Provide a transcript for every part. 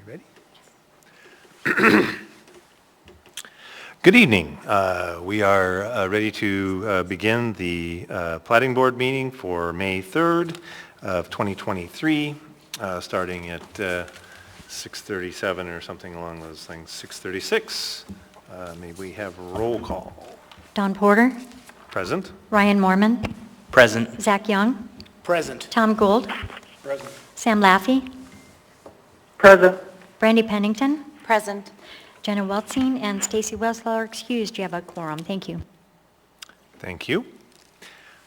You ready? Good evening. We are ready to begin the Platting Board meeting for May 3rd of 2023, starting at 6:37 or something along those things, 6:36. May we have a roll call? Don Porter. Present. Ryan Moorman. Present. Zach Young. Present. Tom Gould. Present. Sam Laffey. Present. Brandy Pennington. Present. Jenna Weltzing and Stacy Wessler are excused. You have a quorum. Thank you. Thank you.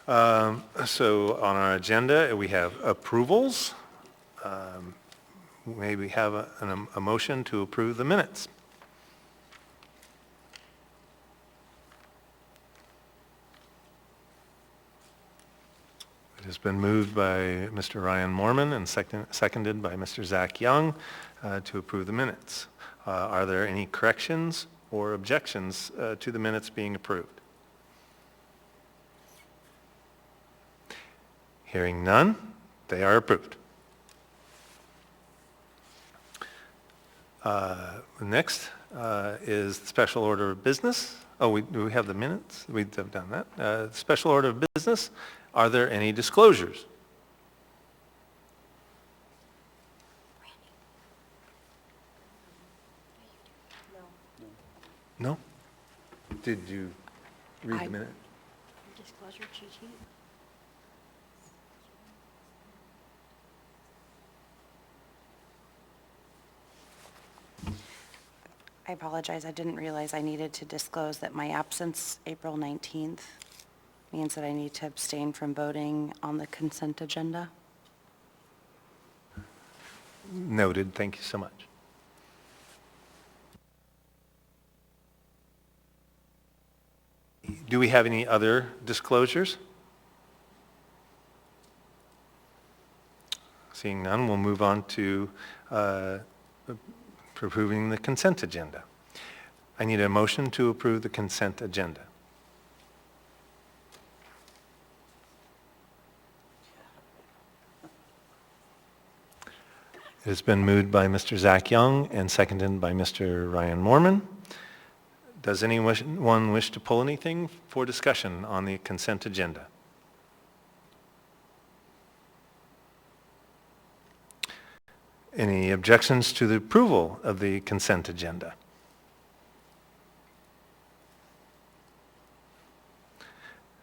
So on our agenda, we have approvals. May we have a motion to approve the minutes? It has been moved by Mr. Ryan Moorman and seconded by Mr. Zach Young to approve the minutes. Are there any corrections or objections to the minutes being approved? Hearing none, they are approved. Next is the special order of business. Oh, do we have the minutes? We have done that. Special order of business. Are there any disclosures? No? Did you read the minute? Disclosure cheat sheet. I apologize. I didn't realize I needed to disclose that my absence April 19th means that I need to abstain from voting on the consent agenda. Noted. Thank you so much. Do we have any other disclosures? Seeing none, we'll move on to approving the consent agenda. I need a motion to approve the consent agenda. It has been moved by Mr. Zach Young and seconded by Mr. Ryan Moorman. Does anyone wish to pull anything for discussion on the consent agenda? Any objections to the approval of the consent agenda?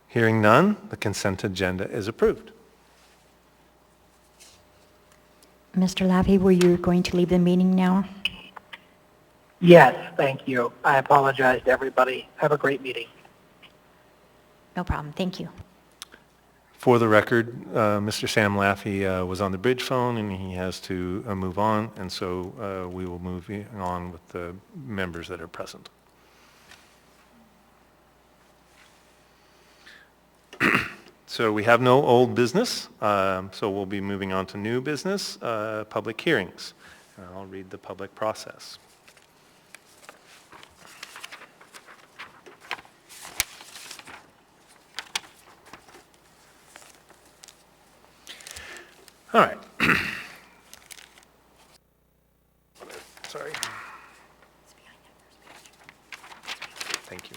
Hearing none, the consent agenda is approved. Mr. Laffey, were you going to leave the meeting now? Yes, thank you. I apologize to everybody. Have a great meeting. No problem. Thank you. For the record, Mr. Sam Laffey was on the bridge phone and he has to move on, and so we will move on with the members that are present. So we have no old business, so we'll be moving on to new business, public hearings. And I'll read the public process. All right. Sorry. Thank you.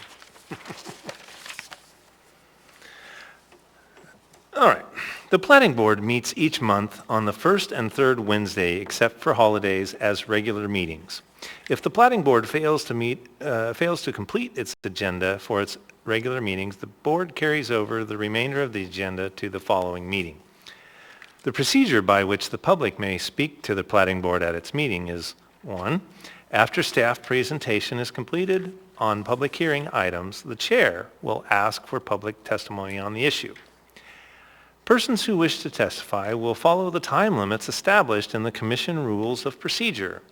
All right. The Platting Board meets each month on the first and third Wednesday, except for holidays, as regular meetings. If the Platting Board fails to complete its agenda for its regular meetings, the board carries over the remainder of the agenda to the following meeting. The procedure by which the public may speak to the Platting Board at its meeting is: 1, after staff presentation is completed on public hearing items, the chair will ask for public testimony on the issue. Persons who wish to testify will follow the time limits established in the Commission Rules of Procedure.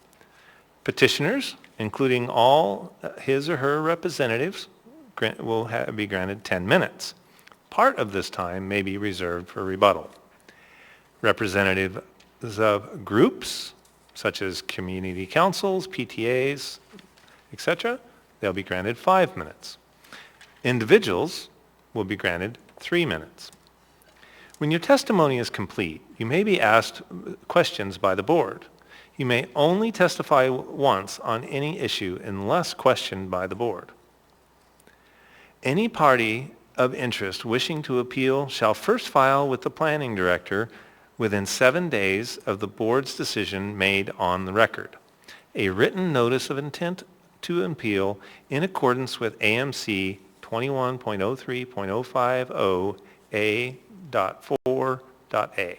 Petitioners, including all his or her representatives, will be granted 10 minutes. Part of this time may be reserved for rebuttal. Representatives of groups, such as community councils, PTAs, etc., they'll be granted 5 minutes. Individuals will be granted 3 minutes. When your testimony is complete, you may be asked questions by the board. You may only testify once on any issue unless questioned by the board. Any party of interest wishing to appeal shall first file with the planning director within 7 days of the board's decision made on the record a written notice of intent to appeal in accordance with AMC 21.03.050 A.4.A.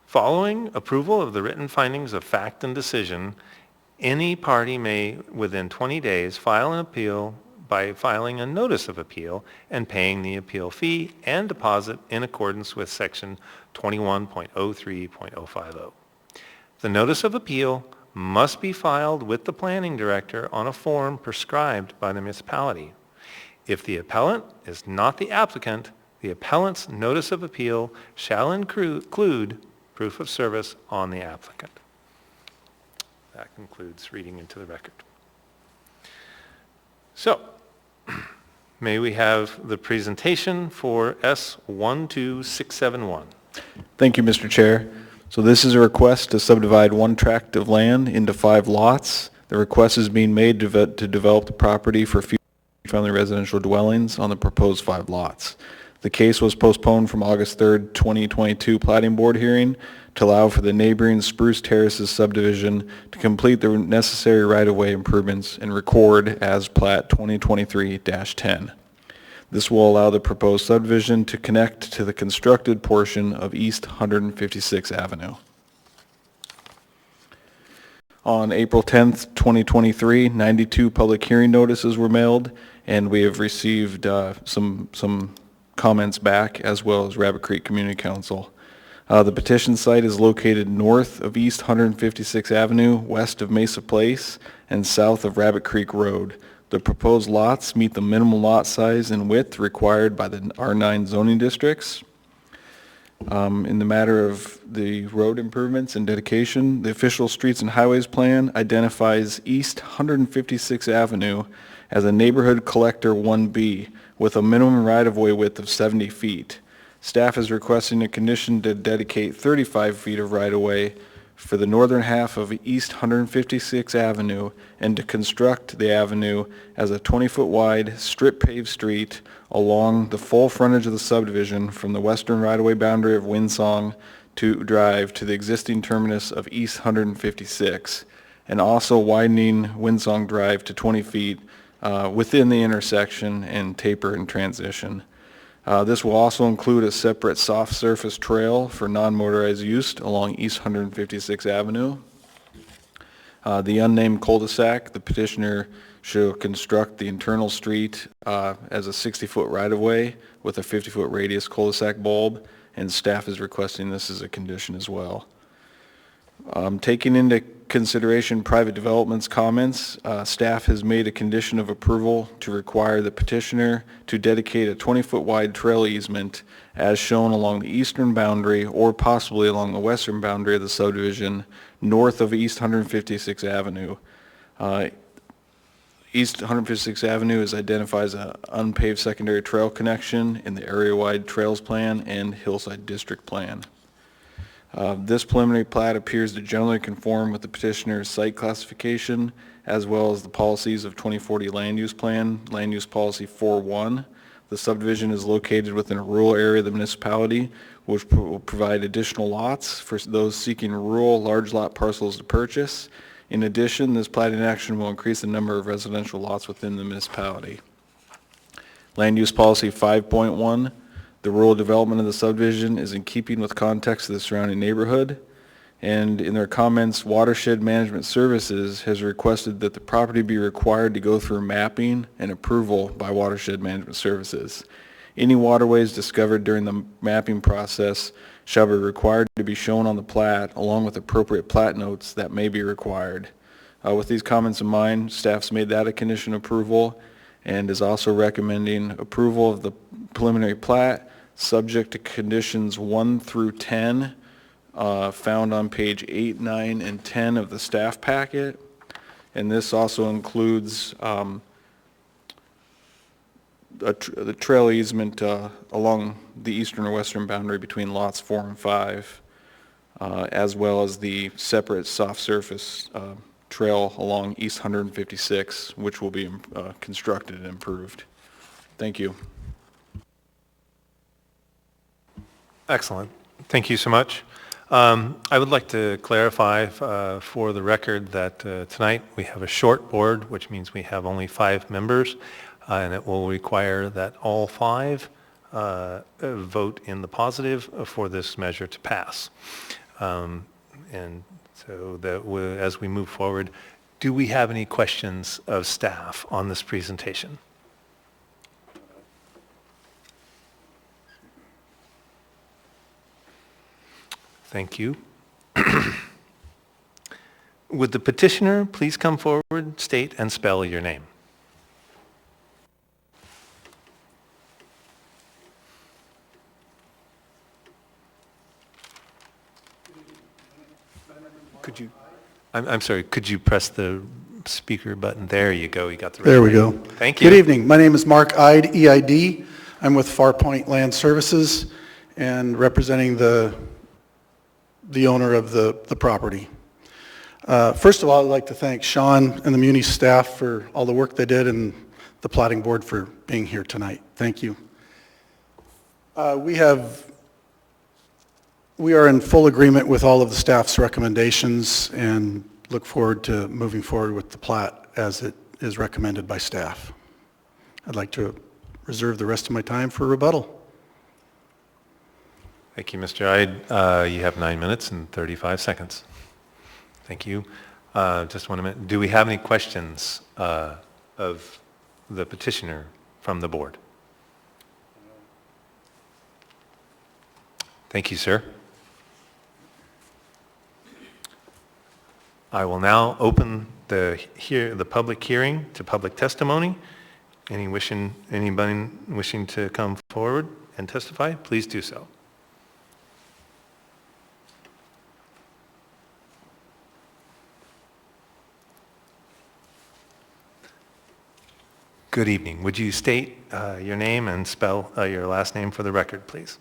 Following approval of the written findings of fact and decision, any party may, within 20 days, file an appeal by filing a notice of appeal and paying the appeal fee and deposit in accordance with Section 21.03.050. The notice of appeal must be filed with the planning director on a form prescribed by the municipality. If the appellant is not the applicant, the appellant's notice of appeal shall include proof of service on the applicant. That concludes reading into the record. So, may we have the presentation for S12671? Thank you, Mr. Chair. So this is a request to subdivide one tract of land into 5 lots. The request is being made to develop the property for future family residential dwellings on the proposed 5 lots. The case was postponed from August 3rd, 2022 Platting Board hearing to allow for the neighboring Spruce Terraces subdivision to complete the necessary right-of-way improvements and record as Plat 2023-10. This will allow the proposed subdivision to connect to the constructed portion of East 156th Avenue. On April 10th, 2023, 92 public hearing notices were mailed, and we have received some comments back, as well as Rabbit Creek Community Council. The petition site is located north of East 156th Avenue, west of Mesa Place, and south of Rabbit Creek Road. The proposed lots meet the minimum lot size and width required by the R9 zoning districts. In the matter of the road improvements and dedication, the official streets and highways plan identifies East 156th Avenue as a neighborhood collector 1B with a minimum right-of-way width of 70 feet. Staff is requesting a condition to dedicate 35 feet of right-of-way for the northern half of East 156th Avenue and to construct the avenue as a 20-foot wide strip paved street along the full frontage of the subdivision from the western right-of-way boundary of Windsong Drive to the existing terminus of East 156, and also widening Windsong Drive to 20 feet within the intersection and taper in transition. This will also include a separate soft surface trail for non-motorized use along East 156th Avenue. The unnamed cul-de-sac, the petitioner shall construct the internal street as a 60-foot right-of-way with a 50-foot radius cul-de-sac bulb, and staff is requesting this as a condition as well. Taking into consideration private development's comments, staff has made a condition of approval to require the petitioner to dedicate a 20-foot wide trail easement as shown along the eastern boundary or possibly along the western boundary of the subdivision north of East 156th Avenue. East 156th Avenue is identified as an unpaved secondary trail connection in the area-wide trails plan and hillside district plan. This preliminary plat appears to generally conform with the petitioner's site classification as well as the policies of 2040 Land Use Plan, Land Use Policy 4.1. The subdivision is located within a rural area of the municipality, which will provide additional lots for those seeking rural large lot parcels to purchase. In addition, this platting action will increase the number of residential lots within the municipality. Land Use Policy 5.1. The rural development of the subdivision is in keeping with context of the surrounding neighborhood. And in their comments, Watershed Management Services has requested that the property be required to go through mapping and approval by Watershed Management Services. Any waterways discovered during the mapping process shall be required to be shown on the plat along with appropriate plat notes that may be required. With these comments in mind, staff's made that a condition of approval and is also recommending approval of the preliminary plat subject to conditions 1 through 10 found on page 8, 9, and 10 of the staff packet. And this also includes the trail easement along the eastern or western boundary between lots 4 and 5. as well as the separate soft surface trail along East 156, which will be constructed and improved. Thank you. Excellent. Thank you so much. I would like to clarify for the record that tonight we have a short board, which means we have only 5 members, and it will require that all 5 vote in the positive for this measure to pass. And so that as we move forward, do we have any questions of staff on this presentation? Thank you. Would the petitioner please come forward, state and spell your name? Could you, I'm sorry, could you press the speaker button? There you go, you got the right There we go. name. Thank you. Good evening. My name is Mark Ide, EID. I'm with Farpoint Land Services and representing the owner of the property. First of all, I'd like to thank Sean and the Muni staff for all the work they did and the Platting Board for being here tonight. Thank you. We are in full agreement with all of the staff's recommendations and look forward to moving forward with the plat as it is recommended by staff. I'd like to reserve the rest of my time for rebuttal. Thank you, Mr. Ide. You have 9 minutes and 35 seconds. Thank you. Just 1 minute. Do we have any questions of the petitioner from the board? Thank you, sir. I will now open the public hearing to public testimony. Anybody wishing to come forward and testify, please do so. Good evening. Would you state your name and spell your last name for the record, please?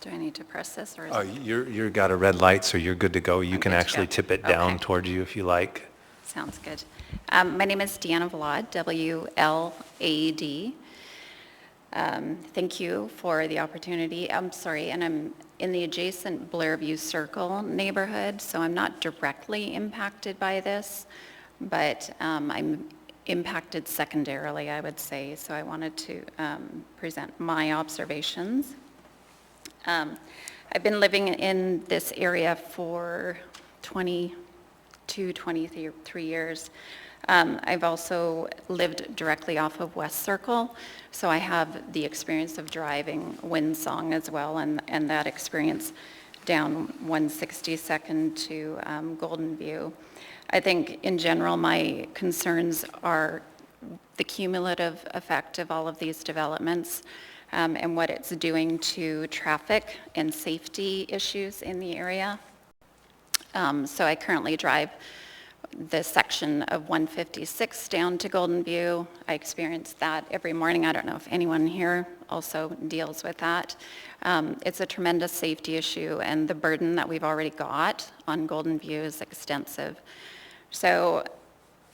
Do I need to press this or is You've got a red light, so you're good to go. You can good to actually go. tip it down Okay. towards you if you like. Sounds good. My name is Deanna Vlad, W-L-A-D. Thank you for the opportunity. I'm sorry, and I'm in the adjacent Blairview Circle neighborhood, so I'm not directly impacted by this, but I'm impacted secondarily, I would say, so I wanted to present my observations. I've been living in this area for 22, 23 years. I've also lived directly off of West Circle, so I have the experience of driving Windsong as well, and that experience down 162nd to Golden View. I think in general my concerns are the cumulative effect of all of these developments and what it's doing to traffic and safety issues in the area. So I currently drive the section of 156 down to Golden View. I experience that every morning. I don't know if anyone here also deals with that. It's a tremendous safety issue, and the burden that we've already got on Golden View is extensive. So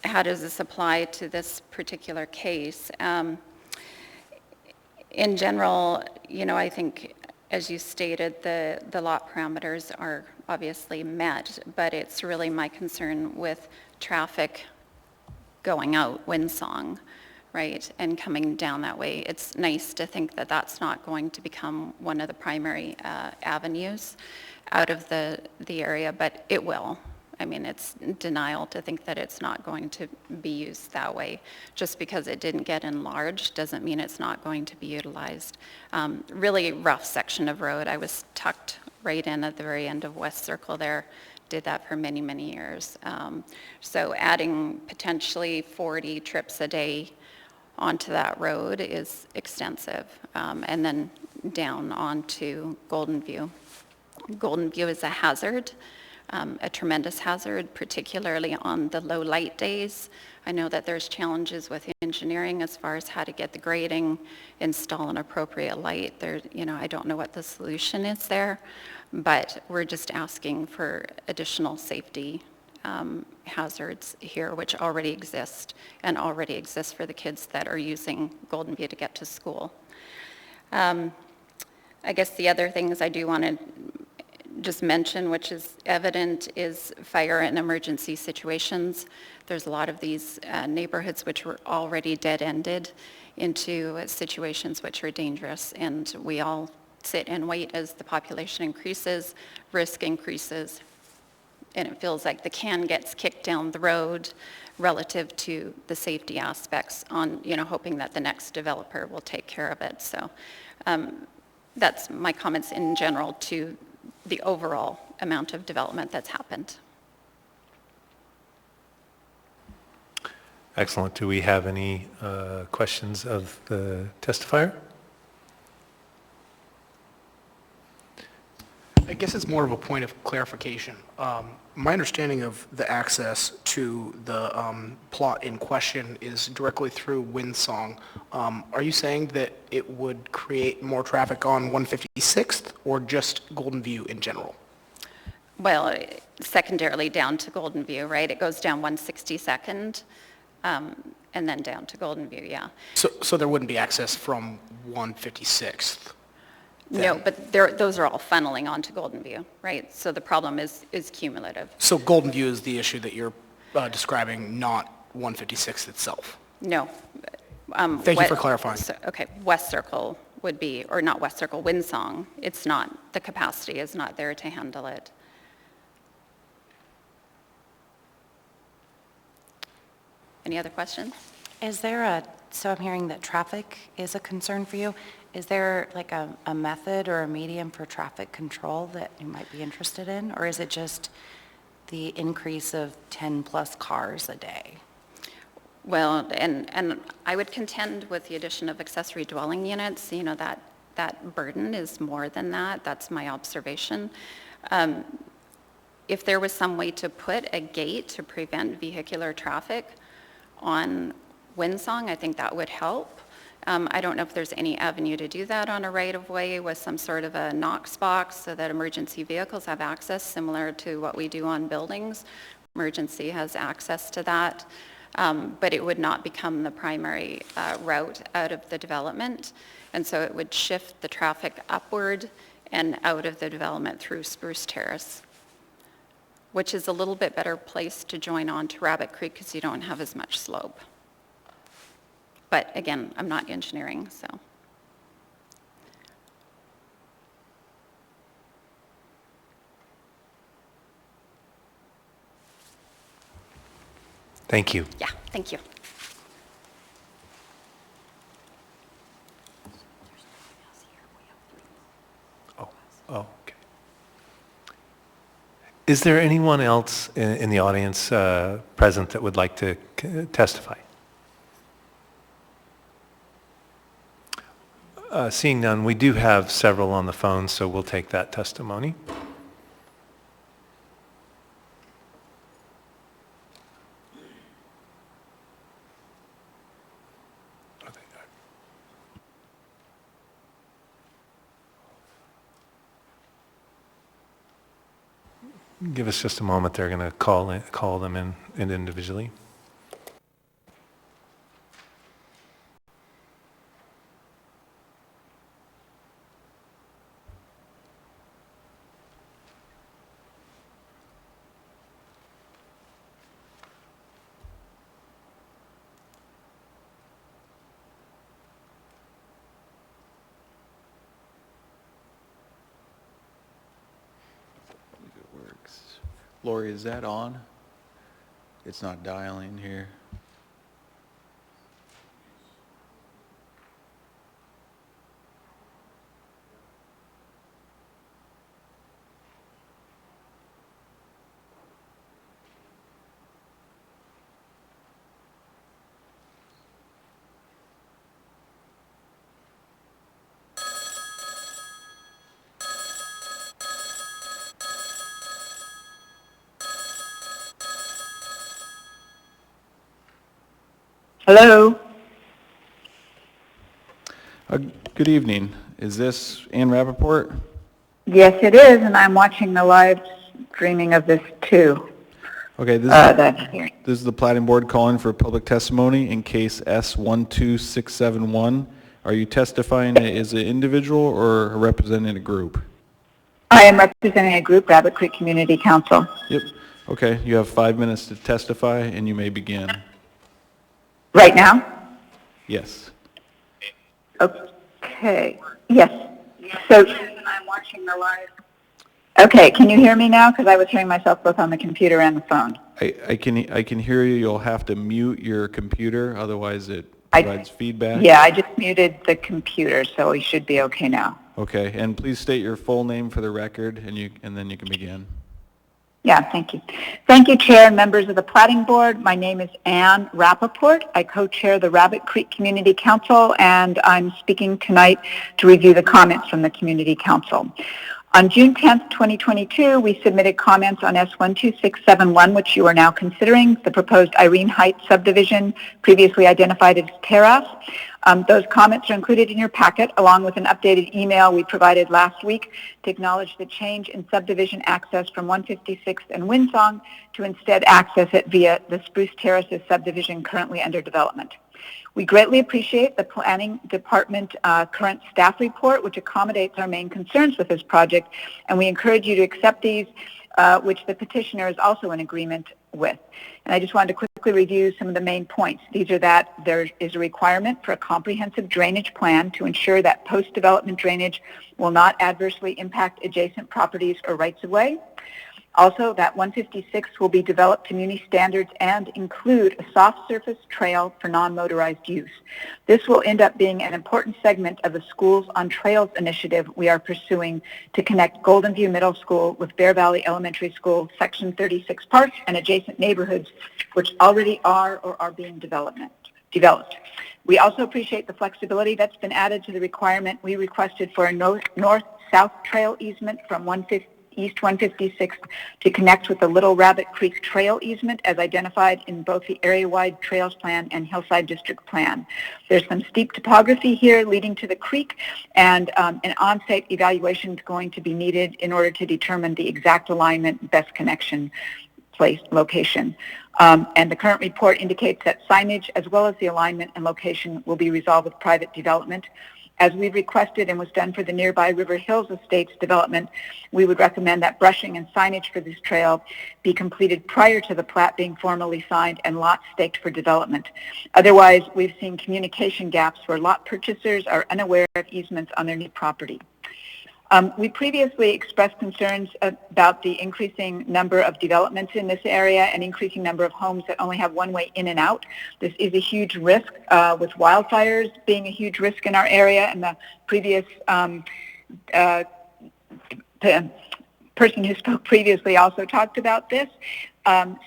how does this apply to this particular case? In general, I think, as you stated, the lot parameters are obviously met, but it's really my concern with traffic going out Windsong, right, and coming down that way. It's nice to think that that's not going to become one of the primary avenues out of the area, but it will. I mean, it's denial to think that it's not going to be used that way. Just because it didn't get enlarged doesn't mean it's not going to be utilized. Really rough section of road. I was tucked right in at the very end of West Circle there. Did that for many, many years. So adding potentially 40 trips a day onto that road is extensive. And then down onto Golden View. Golden View is a hazard. A tremendous hazard, particularly on the low light days. I know that there's challenges with engineering as far as how to get the grading, install an appropriate light. I don't know what the solution is there, but we're just asking for additional safety hazards here, which already exist and already exist for the kids that are using Golden View to get to school. I guess the other things I do want to just mention, which is evident, is fire and emergency situations. There's a lot of these neighborhoods which were already dead-ended into situations which are dangerous, and we all sit and wait as the population increases, risk increases, and it feels like the can gets kicked down the road relative to the safety aspects on, hoping that the next developer will take care of it. So that's my comments in general to the overall amount of development that's happened. Excellent. Do we have any questions of the testifier? I guess it's more of a point of clarification. My understanding of the access to the plot in question is directly through Windsong. Are you saying that it would create more traffic on 156th or just Golden View in general? Well, secondarily down to Golden View, right? It goes down 162nd and then down to Golden View, yeah. So there wouldn't be access from 156th? No, but those are all funneling onto Golden View, right? So the problem is cumulative. So Golden View is the issue that you're describing, not 156th itself? No. Thank you for clarifying. Okay, West Circle would be, or not West Circle, Windsong. It's not, the capacity is not there to handle it. Any other questions? So I'm hearing that traffic is a concern for you. Is there like a method or a medium for traffic control that you might be interested in? Or is it just the increase of 10 plus cars a day? Well, and I would contend with the addition of accessory dwelling units, that burden is more than that. That's my observation. If there was some way to put a gate to prevent vehicular traffic on Windsong, I think that would help. I don't know if there's any avenue to do that on a right-of-way with some sort of a Knox box so that emergency vehicles have access, similar to what we do on buildings. Emergency has access to that, but it would not become the primary route out of the development. And so it would shift the traffic upward and out of the development through Spruce Terrace, which is a little bit better place to join on to Rabbit Creek because you don't have as much slope. But again, I'm not engineering, so. Thank you. Yeah, thank you. Oh, okay. Is there anyone else in the audience present that would like to testify? Seeing none, we do have several on the phone, so we'll take that testimony. Give us just a moment. They're going to call them in individually. Lori, is that on? It's not dialing here. Hello? Good evening. Is this Ann Rappaport? Yes, it is, and I'm watching the live streaming of this too. Okay, That hearing. this is the Platting Board calling for public testimony in case S12671. Are you testifying as an individual or representing a group? I am representing a group, Rabbit Creek Community Council. Yep. Okay, you have 5 minutes to testify, and you may begin. Right now? Yes. Okay. Yes. So I'm watching the live. Okay, can you hear me now? Because I was hearing myself both on the computer and the phone. I can hear you. You'll have to mute your computer, otherwise it provides feedback. Yeah, I just muted the computer, so we should be okay now. Okay, and please state your full name for the record, and then you can begin. Yeah, thank you. Thank you, Chair and members of the Platting Board. My name is Ann Rappaport. I co-chair the Rabbit Creek Community Council, and I'm speaking tonight to review the comments from the Community Council. On June 10th, 2022, we submitted comments on S12671, which you are now considering, the proposed Irene Heights subdivision, previously identified as Terrace. Those comments are included in your packet, along with an updated email we provided last week to acknowledge the change in subdivision access from 156th and Windsong to instead access it via the Spruce Terraces subdivision currently under development. We greatly appreciate the Planning Department current staff report, which accommodates our main concerns with this project, and we encourage you to accept these, which the petitioner is also in agreement with. And I just wanted to quickly review some of the main points. These are that there is a requirement for a comprehensive drainage plan to ensure that post-development drainage will not adversely impact adjacent properties or rights-of-way. Also, that 156 will be developed to muni standards and include a soft surface trail for non-motorized use. This will end up being an important segment of the Schools on Trails initiative we are pursuing to connect Golden View Middle School with Bear Valley Elementary School, Section 36 Park, and adjacent neighborhoods which already are or are being developed. We also appreciate the flexibility that's been added to the requirement we requested for a north-south trail easement from East 156 to connect with the Little Rabbit Creek Trail easement as identified in both the area-wide trails plan and hillside district plan. There's some steep topography here leading to the creek, and an on-site evaluation is going to be needed in order to determine the exact alignment, best connection place location. And the current report indicates that signage as well as the alignment and location will be resolved with private development. As we requested and was done for the nearby River Hills Estates development, we would recommend that brushing and signage for this trail be completed prior to the plat being formally signed and lots staked for development. Otherwise, we've seen communication gaps where lot purchasers are unaware of easements on their new property. We previously expressed concerns about the increasing number of developments in this area and increasing number of homes that only have one way in and out. This is a huge risk, with wildfires being a huge risk in our area, and the previous person who spoke previously also talked about this.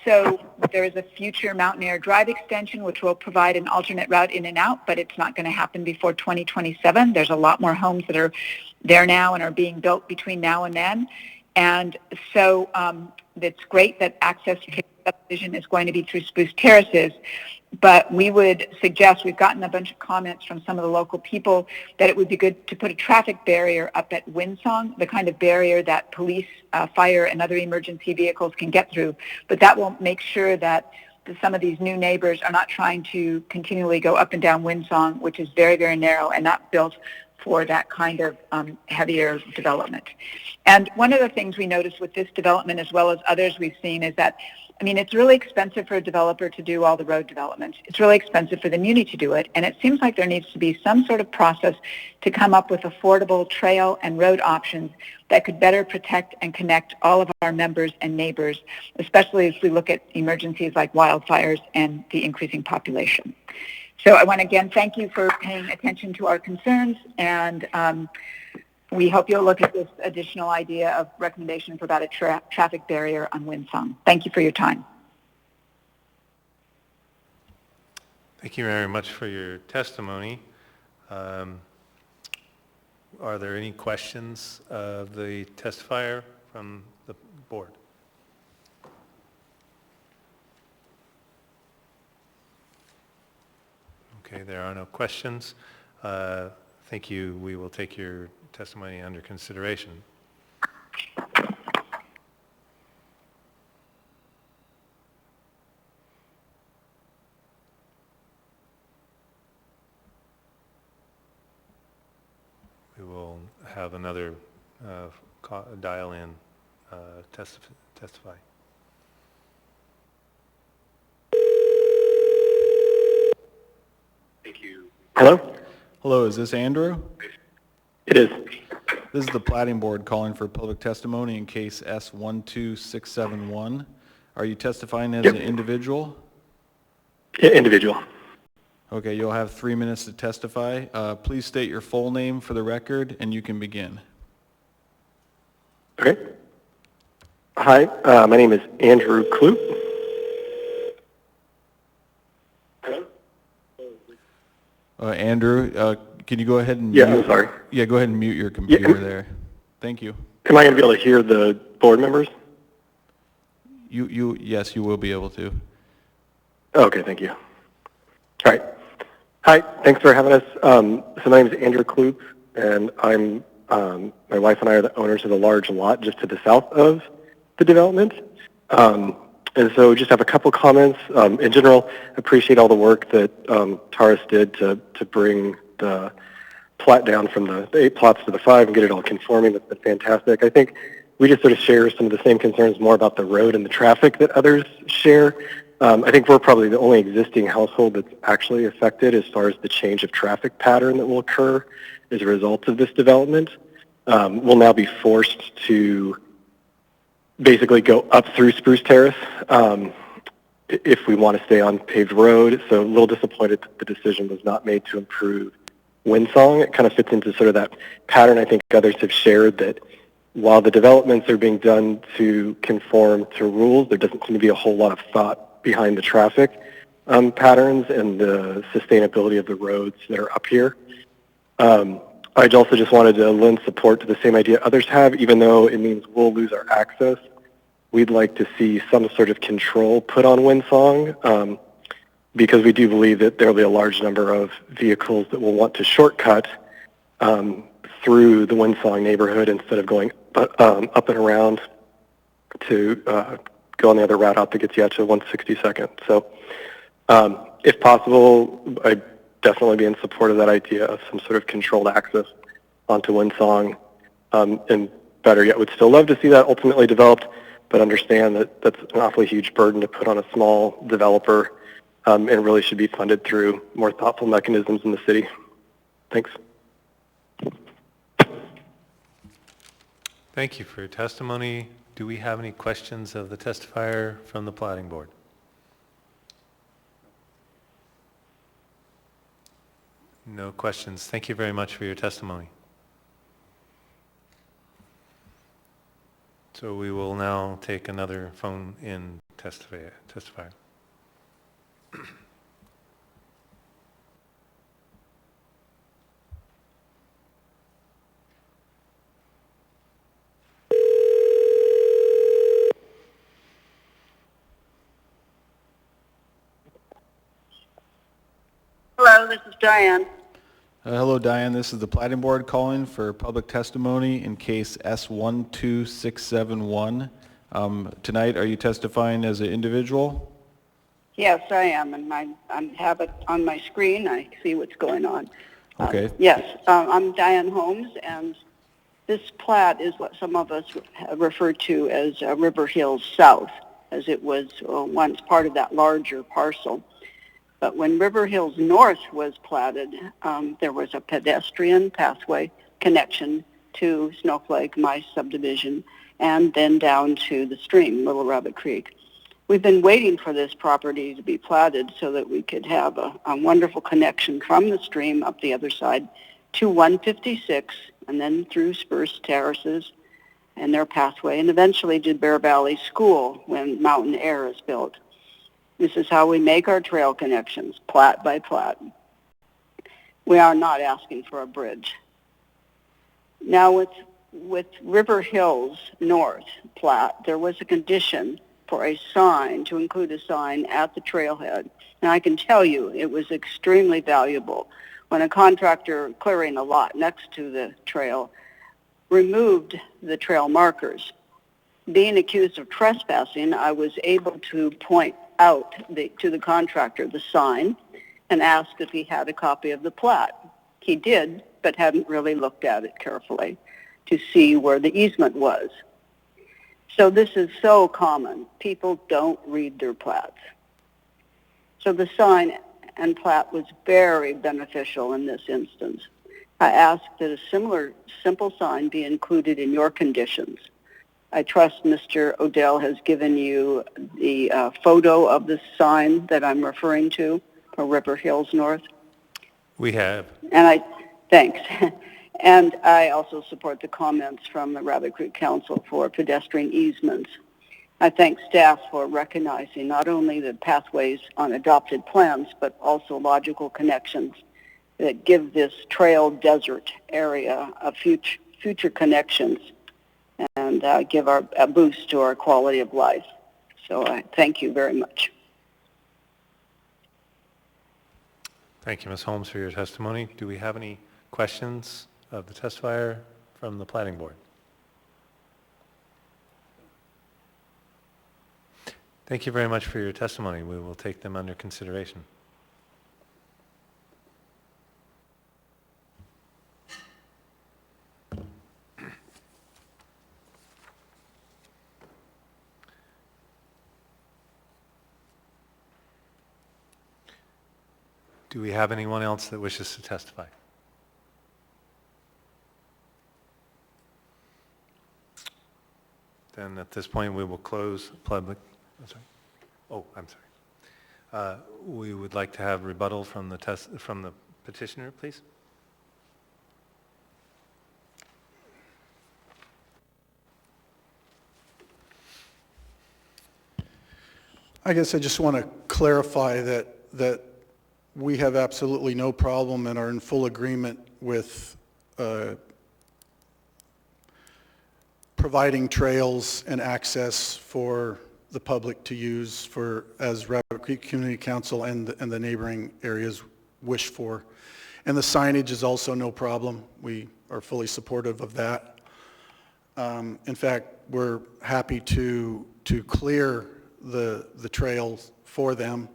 So there is a future Mountaineer Drive extension which will provide an alternate route in and out, but it's not going to happen before 2027. There's a lot more homes that are there now and are being built between now and then. And so it's great that access to the subdivision is going to be through Spruce Terraces, but we would suggest, we've gotten a bunch of comments from some of the local people, that it would be good to put a traffic barrier up at Windsong, the kind of barrier that police, fire, and other emergency vehicles can get through. But that will make sure that some of these new neighbors are not trying to continually go up and down Windsong, which is very, very narrow and not built for that kind of heavier development. And one of the things we noticed with this development, as well as others we've seen, is that, I mean, it's really expensive for a developer to do all the road development. It's really expensive for the muni to do it, and it seems like there needs to be some sort of process to come up with affordable trail and road options that could better protect and connect all of our members and neighbors, especially as we look at emergencies like wildfires and the increasing population. So I want to again thank you for paying attention to our concerns, and we hope you'll look at this additional idea of recommendation for about a traffic barrier on Windsong. Thank you for your time. Thank you very much for your testimony. Are there any questions of the testifier from the board? Okay, there are no questions. Thank you. We will take your testimony under consideration. have another dial in testify. Hello? Hello, is this Andrew? It is. This is the Platting Board calling for public testimony in case S12671. Are you testifying as Yep. an individual? Individual. Okay, you'll have 3 minutes to testify. Please state your full name for the record, and you can begin. Okay. Hi, my name is Andrew Kloop. Andrew, can you go ahead and Yeah, mute? I'm sorry. Yeah, go ahead and mute your computer there. Thank you. Am I going to be able to hear the board members? Yes, you will be able to. Okay, thank you. All right. Hi, thanks for having us. So my name is Andrew Kloop, and my wife and I are the owners of the large lot just to the south of the development. And so just have a couple comments. In general, appreciate all the work that Taurus did to bring the plat down from the 8 plots to the 5 and get it all conforming. That's been fantastic. I think we just sort of share some of the same concerns more about the road and the traffic that others share. I think we're probably the only existing household that's actually affected as far as the change of traffic pattern that will occur as a result of this development. We'll now be forced to basically go up through Spruce Terrace if we want to stay on paved road. So a little disappointed that the decision was not made to improve Windsong. It kind of fits into sort of that pattern I think others have shared, that while the developments are being done to conform to rules, there doesn't seem to be a whole lot of thought behind the traffic patterns and the sustainability of the roads that are up here. I also just wanted to lend support to the same idea others have, even though it means we'll lose our access. We'd like to see some sort of control put on Windsong, because we do believe that there will be a large number of vehicles that will want to shortcut through the Windsong neighborhood instead of going up and around to go on the other route out that gets you out to 162nd. So if possible, I'd definitely be in support of that idea of some sort of controlled access onto Windsong. And better yet, would still love to see that ultimately developed, but understand that that's an awfully huge burden to put on a small developer, and really should be funded through more thoughtful mechanisms in the city. Thanks. Thank you for your testimony. Do we have any questions of the testifier from the Platting Board? No questions. Thank you very much for your testimony. So we will now take another phone-in testifier. Hello, this is Diane. Hello, Diane. This is the Platting Board calling for public testimony in case S12671. Tonight, are you testifying as an individual? Yes, I am, and I have it on my screen. I see what's going on. Okay. Yes, I'm Diane Holmes, and this plat is what some of us refer to as River Hills South, as it was once part of that larger parcel. But when River Hills North was platted, there was a pedestrian pathway connection to Snowflake, my subdivision, and then down to the stream, Little Rabbit Creek. We've been waiting for this property to be platted so that we could have a wonderful connection from the stream up the other side to 156 and then through Spruce Terraces and their pathway, and eventually to Bear Valley School when Mountain Air is built. This is how we make our trail connections, plat by plat. We are not asking for a bridge. Now with River Hills North plat, there was a condition for a sign, to include a sign at the trailhead. And I can tell you it was extremely valuable. When a contractor clearing a lot next to the trail removed the trail markers, being accused of trespassing, I was able to point out to the contractor the sign and asked if he had a copy of the plat. He did, but hadn't really looked at it carefully. to see where the easement was. So this is so common. People don't read their plats. So the sign and plat was very beneficial in this instance. I ask that a similar simple sign be included in your conditions. I trust Mr. Odell has given you the photo of the sign that I'm referring to for River Hills North. We have. And thanks. And I also support the comments from the Rabbit Creek Council for pedestrian easements. I thank staff for recognizing not only the pathways on adopted plans, but also logical connections that give this trail desert area a future connections and give a boost to our quality of life. So I thank you very much. Thank you, Ms. Holmes, for your testimony. Do we have any questions of the testifier from the Platting Board? Thank you very much for your testimony. We will take them under consideration. Do we have anyone else that wishes to testify? Then at this point, we will close public. I'm sorry. Oh, I'm sorry. We would like to have rebuttal from the petitioner, please. I guess I just want to clarify that we have absolutely no problem and are in full agreement with providing trails and access for the public to use as Rabbit Creek Community Council and the neighboring areas wish for. And the signage is also no problem. We are fully supportive of that. In fact, we're happy to clear the trails for them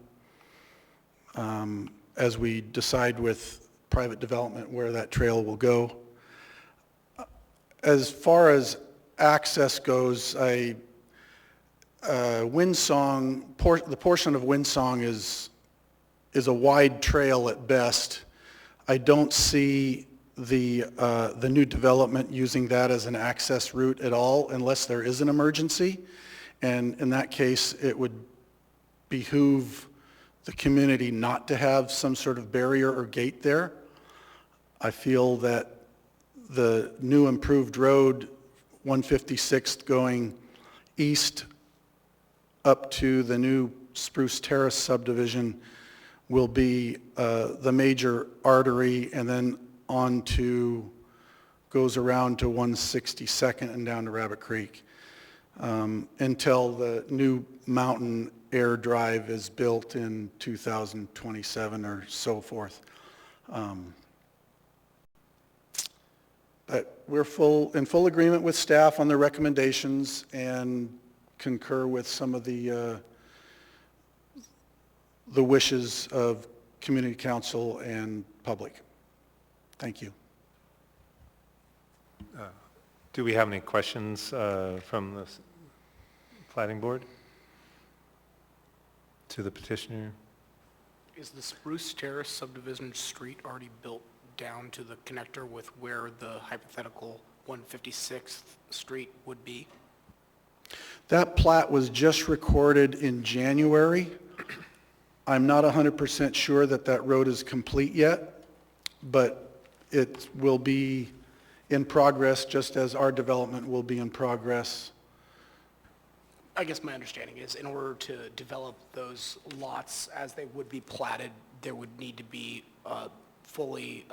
as we decide with private development where that trail will go. As far as access goes, the portion of Windsong is a wide trail at best. I don't see the new development using that as an access route at all unless there is an emergency. And in that case, it would behoove the community not to have some sort of barrier or gate there. I feel that the new improved road, 156th going east up to the new Spruce Terrace subdivision, will be the major artery, and then goes around to 162nd and down to Rabbit Creek until the new Mountain Air Drive is built in 2027 or so forth. But we're in full agreement with staff on the recommendations and concur with some of the wishes of community council and public. Thank you. Do we have any questions from the Platting Board to the petitioner? Is the Spruce Terrace subdivision street already built down to the connector with where the hypothetical 156th Street would be? That plat was just recorded in January. I'm not 100% sure that road is complete yet, but it will be in progress just as our development will be in progress. I guess my understanding is in order to develop those lots as they would be platted, there would need to be a fully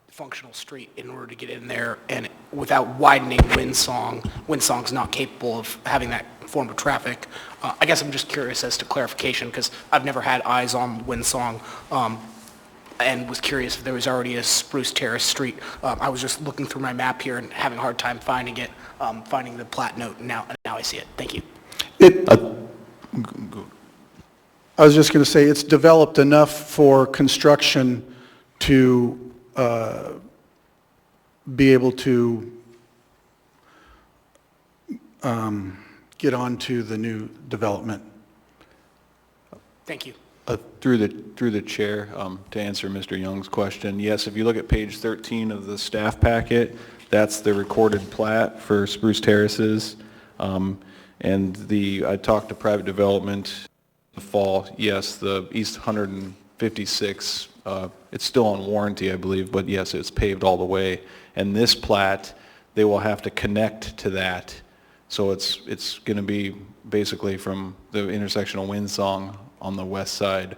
functional street in order to get in there, and without widening Windsong. Windsong's not capable of having that form of traffic. I guess I'm just curious as to clarification because I've never had eyes on Windsong and was curious if there was already a Spruce Terrace Street. I was just looking through my map here and having a hard time finding it, finding the plat note, and now I see it. Thank you. I was just going to say it's developed enough for construction to be able to get onto the new development. Thank you. Through the chair, to answer Mr. Young's question, yes, if you look at page 13 of the staff packet, that's the recorded plat for Spruce Terraces. And I talked to private development in the fall. Yes, the East 156, it's still on warranty, I believe, but yes, it's paved all the way. And this plat, they will have to connect to that. So it's going to be basically from the intersection of Windsong on the west side,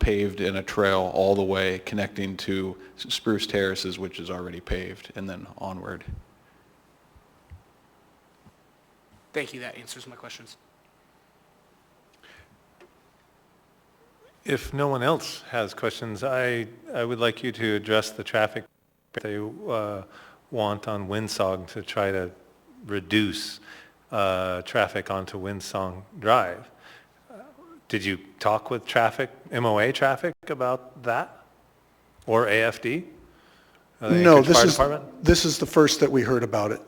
paved in a trail all the way connecting to Spruce Terraces, which is already paved, and then onward. Thank you. That answers my questions. If no one else has questions, I would like you to address the traffic they want on Windsong to try to reduce traffic onto Windsong Drive. Did you talk with MOA traffic about that? Or AFD? No, Fire Department? this is the first that we heard about it.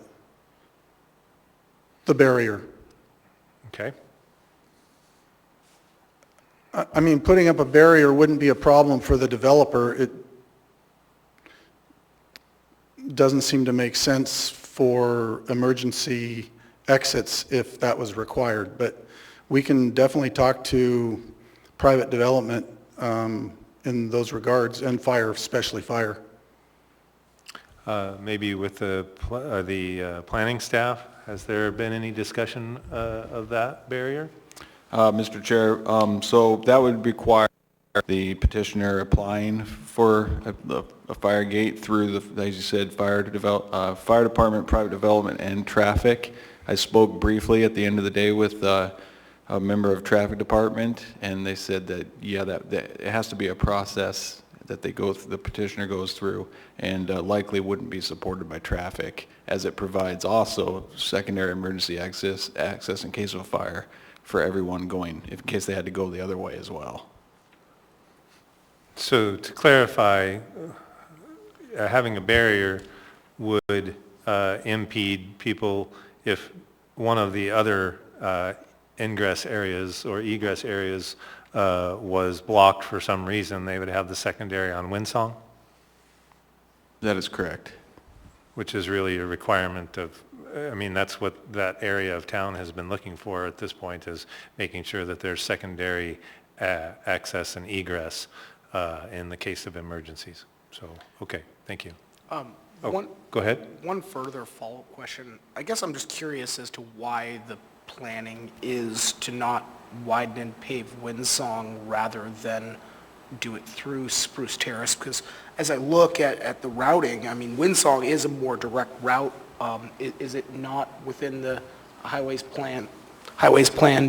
The barrier. Okay. I mean, putting up a barrier wouldn't be a problem for the developer. It doesn't seem to make sense for emergency exits if that was required, but we can definitely talk to private development in those regards, and fire, especially fire. Maybe with the planning staff, has there been any discussion of that barrier? Mr. Chair, so that would require the petitioner applying for a fire gate through the, as you said, fire department, private development, and traffic. I spoke briefly at the end of the day with a member of traffic department, and they said that, yeah, that it has to be a process that the petitioner goes through, and likely wouldn't be supported by traffic, as it provides also secondary emergency access in case of a fire for everyone going, in case they had to go the other way as well. So to clarify, having a barrier would impede people if one of the other ingress areas or egress areas was blocked for some reason, they would have the secondary on Windsong? That is correct. Which is really a requirement of, I mean, that's what that area of town has been looking for at this point, is making sure that there's secondary access and egress in the case of emergencies. So, okay, thank you. Go ahead. One further follow-up question. I guess I'm just curious as to why the planning is to not widen and pave Windsong rather than do it through Spruce Terrace, because as I look at the routing, I mean, Windsong is a more direct route. Is it not within the highways plan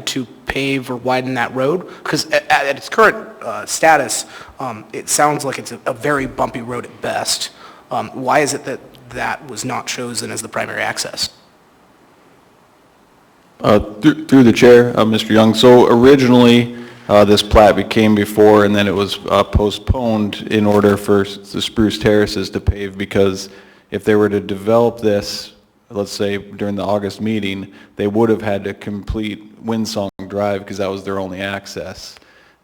to pave or widen that road? Because at its current status, it sounds like it's a very bumpy road at best. Why is it that was not chosen as the primary access? Through the chair, Mr. Young. So originally, this plat came before, and then it was postponed in order for the Spruce Terraces to pave, because if they were to develop this, let's say during the August meeting, they would have had to complete Windsong Drive because that was their only access.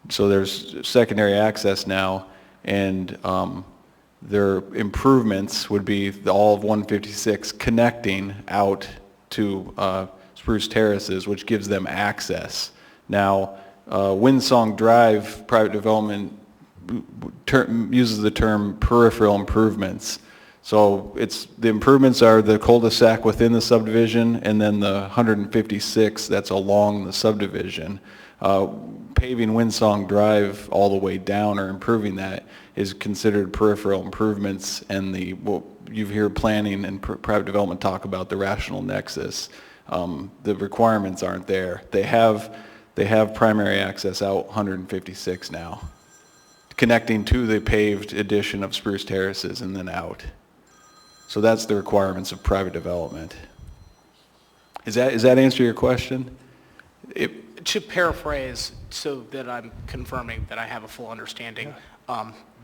So there's secondary access now, and their improvements would be all of 156 connecting out to Spruce Terraces, which gives them access. Now, Windsong Drive, private development uses the term peripheral improvements. So the improvements are the cul-de-sac within the subdivision, and then the 156 that's along the subdivision. Paving Windsong Drive all the way down or improving that is considered peripheral improvements, and you hear planning and private development talk about the rational nexus. The requirements aren't there. They have primary access out 156 now, connecting to the paved addition of Spruce Terraces and then out. So that's the requirements of private development. Does that answer your question? To paraphrase, so that I'm confirming that I have a full understanding,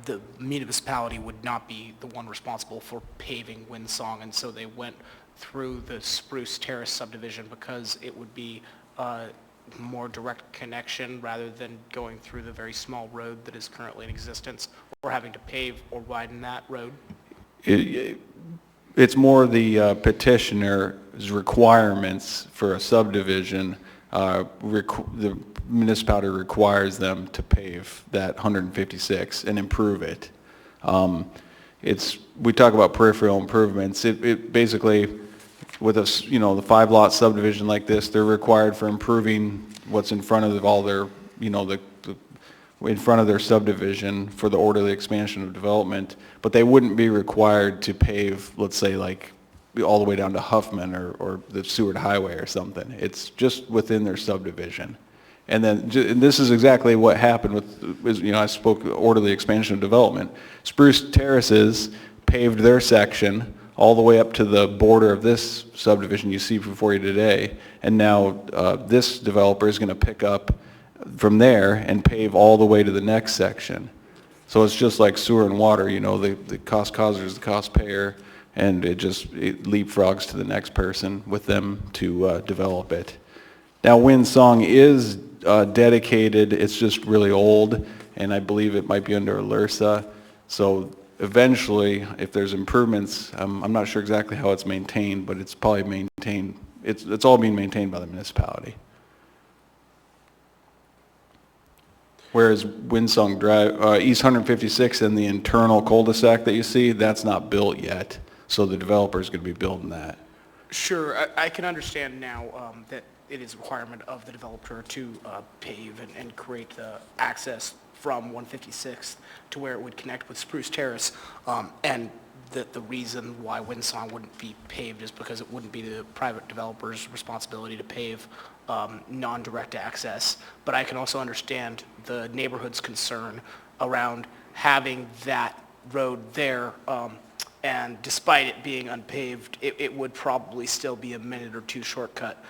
the municipality would not be the one responsible for paving Windsong, and so they went through the Spruce Terrace subdivision because it would be a more direct connection rather than going through the very small road that is currently in existence or having to pave or widen that road? It's more the petitioner's requirements for a subdivision. The municipality requires them to pave that 156 and improve it. We talk about peripheral improvements. It basically, with a, the 5-lot subdivision like this, they're required for improving what's in front of all their, in front of their subdivision for the orderly expansion of development, but they wouldn't be required to pave, let's say, like all the way down to Huffman or the Seward Highway or something. It's just within their subdivision. And then and this is exactly what happened with, I spoke orderly expansion of development. Spruce Terraces paved their section all the way up to the border of this subdivision you see before you today, and now this developer is going to pick up from there and pave all the way to the next section. So it's just like sewer and water, the cost causer is the cost payer, and it leapfrogs to the next person with them to develop it. Now Windsong is dedicated, it's just really old, and I believe it might be under Alersa. So eventually, if there's improvements, I'm not sure exactly how it's maintained, but it's probably maintained, it's all being maintained by the municipality. Whereas Windsong Drive, East 156 and the internal cul-de-sac that you see, that's not built yet. So the developer's going to be building that. Sure, I can understand now that it is a requirement of the developer to pave and create the access from 156th to where it would connect with Spruce Terrace, and that the reason why Windsong wouldn't be paved is because it wouldn't be the private developer's responsibility to pave non-direct access. But I can also understand the neighborhood's concern around having that road there, and despite it being unpaved, it would probably still be a minute or two shortcut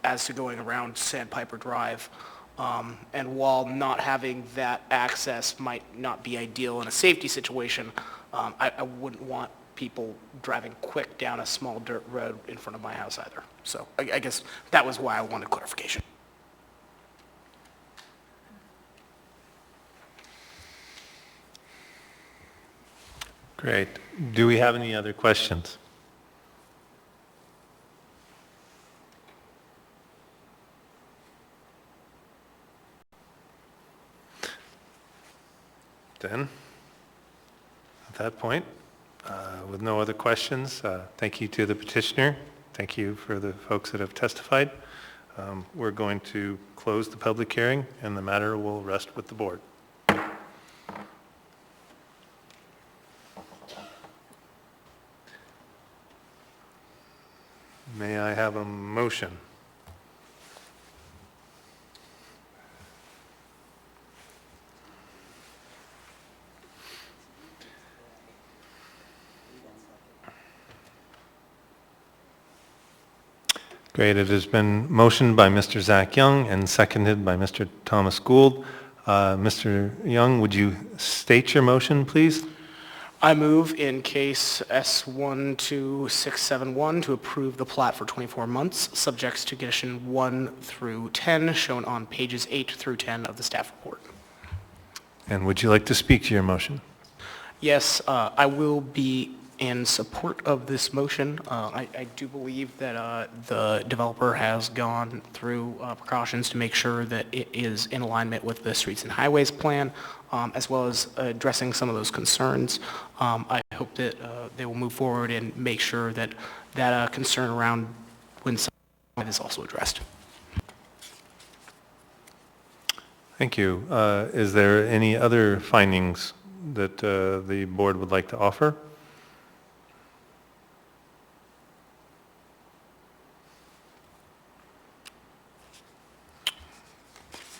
as to going around Sandpiper Drive. And while not having that access might not be ideal in a safety situation, I wouldn't want people driving quick down a small dirt road in front of my house either. So I guess that was why I wanted clarification. Great. Do we have any other questions? Then, at that point, with no other questions, thank you to the petitioner. Thank you for the folks that have testified. We're going to close the public hearing, and the matter will rest with the board. May I have a motion? Great. It has been motioned by Mr. Zach Young and seconded by Mr. Thomas Gould. Mr. Young, would you state your motion, please? I move in case S12671 to approve the plat for 24 months, subjects to condition 1 through 10, shown on pages 8 through 10 of the staff report. And would you like to speak to your motion? Yes, I will be in support of this motion. I do believe that the developer has gone through precautions to make sure that it is in alignment with the Streets and Highways plan, as well as addressing some of those concerns. I hope that they will move forward and make sure that that concern around Windsong is also addressed. Thank you. Is there any other findings that the board would like to offer?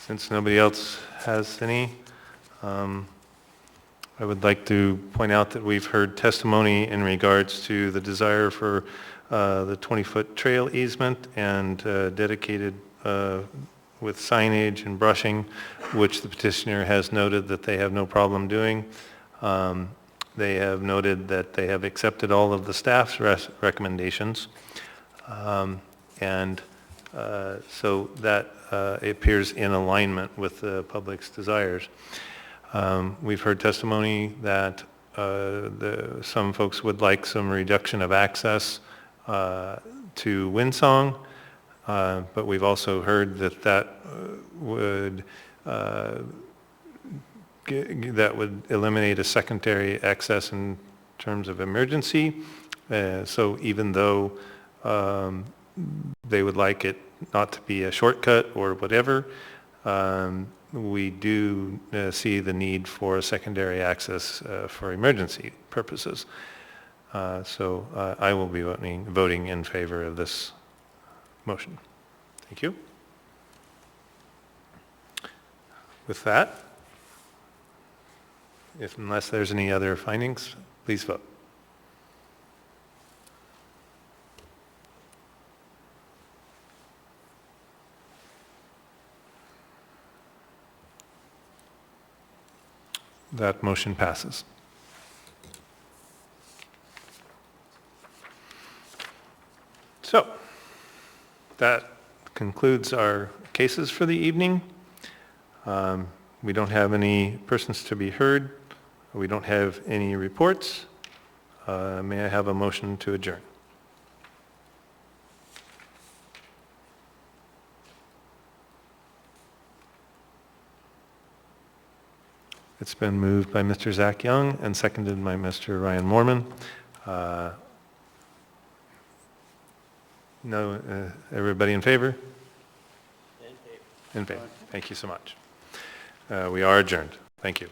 Since nobody else has any, I would like to point out that we've heard testimony in regards to the desire for the 20-foot trail easement and dedicated with signage and brushing, which the petitioner has noted that they have no problem doing. They have noted that they have accepted all of the staff's recommendations. And so that appears in alignment with the public's desires. We've heard testimony that some folks would like some reduction of access to Windsong, but we've also heard that that would eliminate a secondary access in terms of emergency. So even though they would like it not to be a shortcut or whatever, we do see the need for a secondary access for emergency purposes. So I will be voting in favor of this motion. Thank you. With that, unless there's any other findings, please vote. That motion passes. So, that concludes our cases for the evening. We don't have any persons to be heard. We don't have any reports. May I have a motion to adjourn? It's been moved by Mr. Zach Young and seconded by Mr. Ryan Moorman. Everybody in favor? In favor. In favor. Thank you so much. We are adjourned. Thank you.